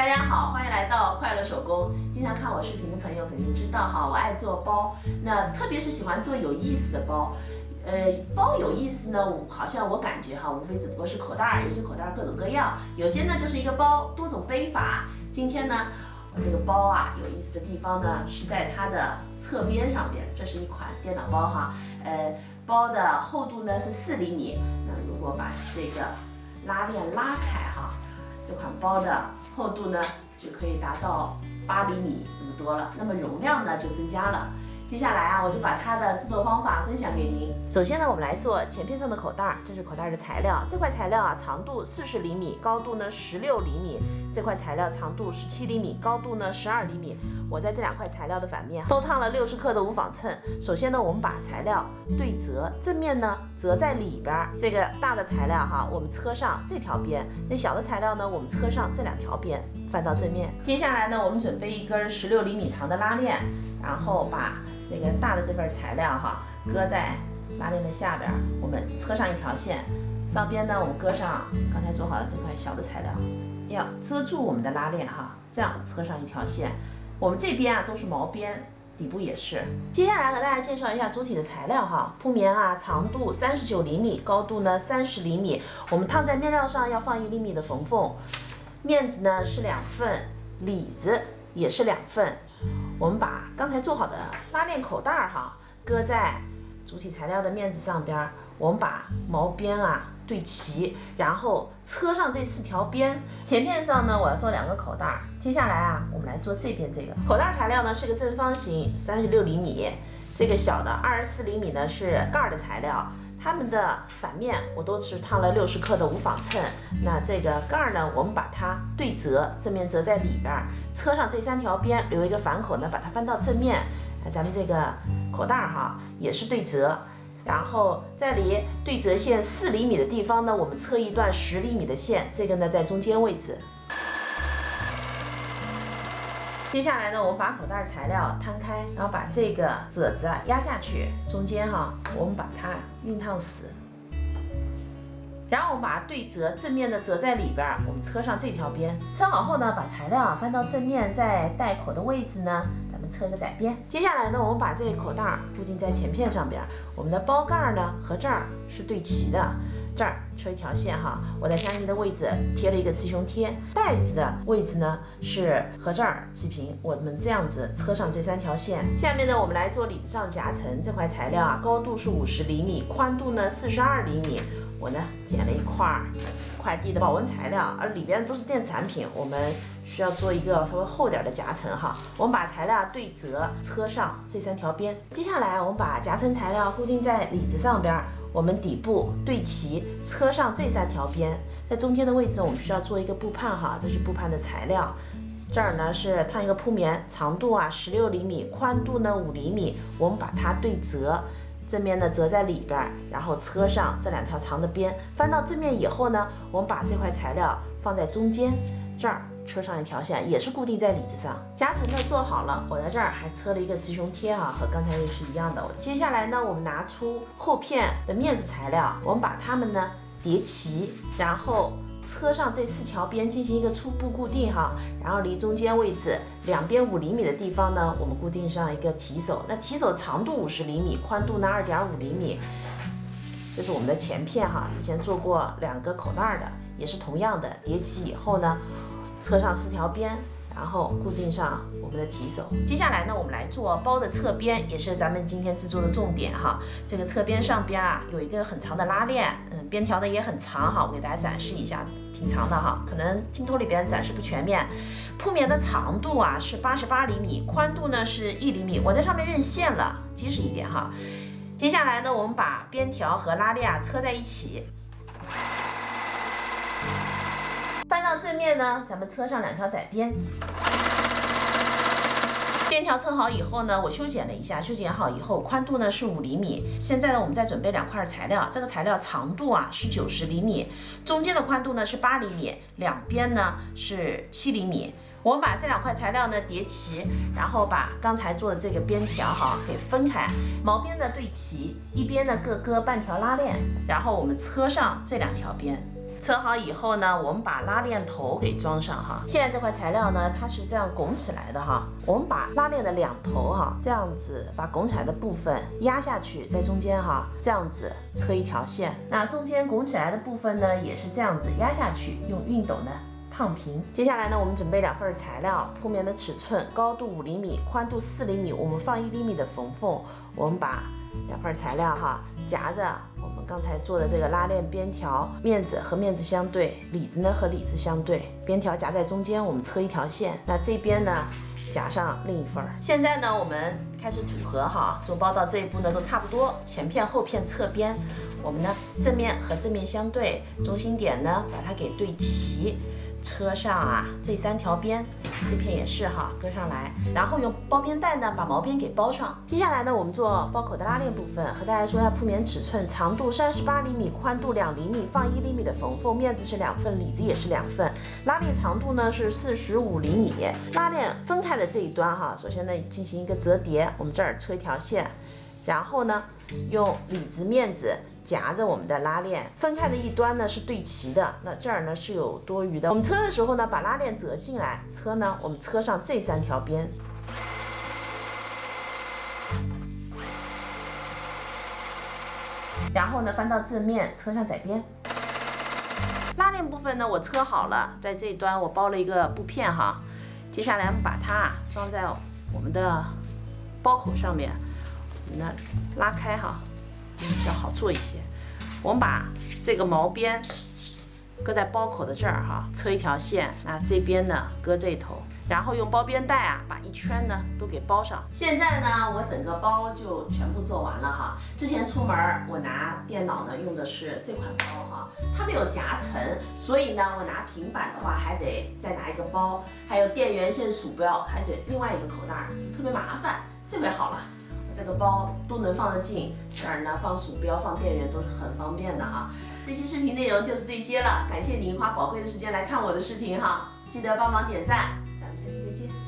大家好，欢迎来到快乐手工。经常看我视频的朋友肯定知道哈，我爱做包，那特别是喜欢做有意思的包。包有意思呢，好像我感觉哈，无非只不过是口袋儿，有些口袋儿各种各样，有些呢就是一个包，多种背法。今天呢，我这个包啊，有意思的地方呢是在它的侧边上边，这是一款电脑包哈，包的厚度呢是4厘米。那如果把这个拉链拉开哈，这款包的厚度呢就可以达到8厘米这么多了，那么容量呢就增加了。接下来啊，我就把它的制作方法分享给您。首先呢，我们来做前片上的口袋，这是口袋的材料。这块材料啊，长度40厘米，高度呢16厘米。这块材料长度17厘米，高度呢12厘米。我在这2块材料的反面都烫了60克的无纺衬。首先呢，我们把材料对折，正面呢折在里边。这个大的材料哈，我们车上这条边；那小的材料呢，我们车上这2条边，翻到正面。接下来呢，我们准备一根16厘米长的拉链，然后把那个大的这份材料哈，搁在拉链的下边，我们车上一条线，上边呢我们搁上刚才做好的这块小的材料，要遮住我们的拉链哈，这样车上一条线。我们这边啊都是毛边，底部也是。接下来和大家介绍一下主体的材料哈，铺棉啊，长度39厘米，高度呢30厘米。我们烫在面料上要放1厘米的缝缝，面子呢是2份，里子也是2份。我们把刚才做好的拉链口袋哈，搁在主体材料的面子上边，我们把毛边啊对齐，然后车上这4条边。前面上呢，我要做2个口袋。接下来啊，我们来做这边这个口袋材料呢是个正方形，36厘米。这个小的24厘米呢是盖的材料。它们的反面我都是烫了60克的无纺衬。那这个盖呢，我们把它对折，正面折在里边，车上这3条边留一个反口呢，把它翻到正面。咱们这个口袋哈也是对折，然后在离对折线4厘米的地方呢，我们侧一段10厘米的线，这个呢在中间位置。接下来呢，我们把口袋材料摊开，然后把这个褶子啊压下去，中间哈，我们把它熨烫死。然后我们把它对折，正面的折在里边，我们车上这条边。车好后呢，把材料啊翻到正面，在带口的位置呢，咱们车个窄边。接下来呢，我们把这个口袋固定在前片上边，我们的包盖呢和这儿是对齐的。这儿车一条线哈，我在相应的位置贴了一个雌雄贴，带子的位置呢是和这儿齐平。我们这样子车上这3条线。下面呢，我们来做里子上夹层。这块材料啊，高度是50厘米，宽度呢42厘米。我呢剪了一块快递的保温材料，而里边都是电子产品，我们需要做一个稍微厚点的夹层哈。我们把材料对折，车上这3条边。接下来我们把夹层材料固定在里子上边。我们底部对齐，车上这3条边，在中间的位置我们需要做一个布畔哈，这是布畔的材料。这儿呢是烫一个铺棉，长度啊16厘米，宽度呢5厘米。我们把它对折，正面呢折在里边，然后车上这2条长的边翻到正面以后呢，我们把这块材料放在中间，这儿车上一条线也是固定在里子上。夹层呢做好了，我在这儿还车了一个雌雄贴啊，和刚才也是一样的。接下来呢，我们拿出后片的面子材料，我们把它们呢叠齐，然后车上这4条边进行一个初步固定哈，然后离中间位置2边5厘米的地方呢，我们固定上一个提手。那提手长度50厘米，宽度呢2.5厘米。这是我们的前片哈，之前做过2个口袋的，也是同样的，叠齐以后呢，车上4条边，然后固定上我们的提手。接下来呢，我们来做包的侧边，也是咱们今天制作的重点哈。这个侧边上边啊有一个很长的拉链，边条呢也很长哈，我给大家展示一下，挺长的哈，可能镜头里边展示不全面。铺棉的长度啊是88厘米，宽度呢是1厘米，我在上面认线了，结实一点哈。接下来呢，我们把边条和拉链啊车在一起。翻到正面呢，咱们车上2条窄边，边条车好以后呢，我修剪了一下，修剪好以后宽度呢是5厘米。现在呢，我们再准备2块材料，这个材料长度啊是90厘米，中间的宽度呢是8厘米，两边呢是7厘米。我们把这2块材料呢叠齐，然后把刚才做的这个边条哈给分开，毛边呢对齐，一边呢各搁半条拉链，然后我们车上这2条边。车好以后呢，我们把拉链头给装上哈。现在这块材料呢，它是这样拱起来的哈。我们把拉链的两头哈，这样子把拱起来的部分压下去，在中间哈，这样子车一条线。那中间拱起来的部分呢，也是这样子压下去，用熨斗呢烫平。接下来呢，我们准备2份材料，铺面的尺寸，高度5厘米，宽度4厘米，我们放1厘米的缝缝。我们把2份材料哈夹着我们刚才做的这个拉链边条，面子和面子相对，里子呢和里子相对，边条夹在中间，我们车一条线。那这边呢夹上另一份。现在呢，我们开始组合哈，做包到这一步呢都差不多，前片、后片、侧边，我们呢正面和正面相对，中心点呢把它给对齐。车上啊，这3条边，这片也是哈，搁上来，然后用包边带呢把毛边给包上。接下来呢，我们做包口的拉链部分，和大家说一下铺面尺寸，长度38厘米，宽度2厘米，放1厘米的缝缝，面子是2份，里子也是2份，拉链长度呢是45厘米。拉链分开的这一端哈，首先呢进行一个折叠，我们这儿车一条线，然后呢用里子面子夹着我们的拉链，分开的一端呢是对齐的，那这儿呢是有多余的。我们车的时候呢，把拉链折进来，车呢我们车上这3条边，然后呢翻到正面，车上窄边。拉链部分呢我车好了，在这一端我包了一个布片哈，接下来我们把它装在我们的包口上面，我们呢拉开哈。比较好做一些。我们把这个毛边搁在包口的这儿哈，车一条线，那这边呢搁这头，然后用包边带啊把一圈呢都给包上。现在呢我整个包就全部做完了哈。之前出门我拿电脑呢用的是这款包哈，它没有夹层，所以呢我拿平板的话还得再拿一个包，还有电源线、鼠标，还得另外一个口袋，特别麻烦。这回好了。这个包都能放得进，这儿呢放鼠标、放电源都是很方便的哈。这期视频内容就是这些了，感谢您花宝贵的时间来看我的视频哈，记得帮忙点赞，咱们下期再见。